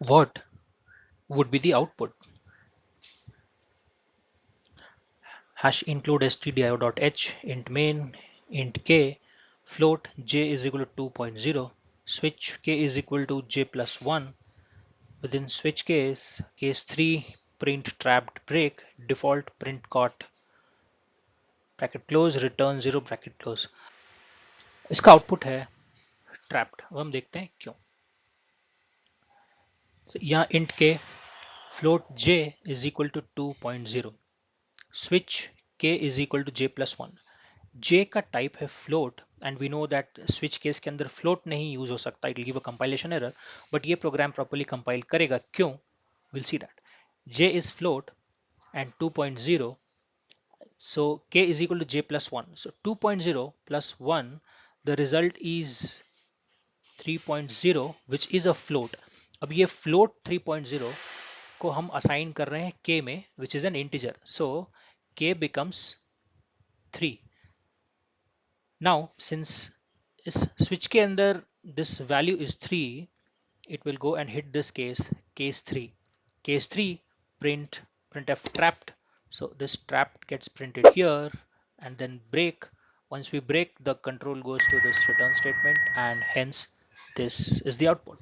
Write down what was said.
what would be the output? Hash include stdio.h, int main, int k, float j is equal to 2.0, switch k is equal to j plus 1. Within switch case 3, print trapped break, default print caught, bracket close, return 0, bracket close. इसका output है trapped. अब हम देखते हैं क्यों. So, यहाँ int k, float j is equal to 2.0, switch k is equal to j plus 1. j का type है float and we know that switch case के अंदर float नहीं यूज हो सकता, it will give a compilation error, but ये programme properly compile करेगा. क्यों? We'll see that. j is float and 2.0, so k is equal to j plus 1. So 2.0 plus 1, the result is 3.0 which is a float. अब ये float 3.0 को हम assign कर रहे हैं k में, which is an integer. So k becomes 3. Now since इस switch के अंदर this value is 3, it will go and hit this case 3. Case 3 printf trapped. So this trapped gets printed here and then break. Once we break, the control goes to this return statement and hence this is the output.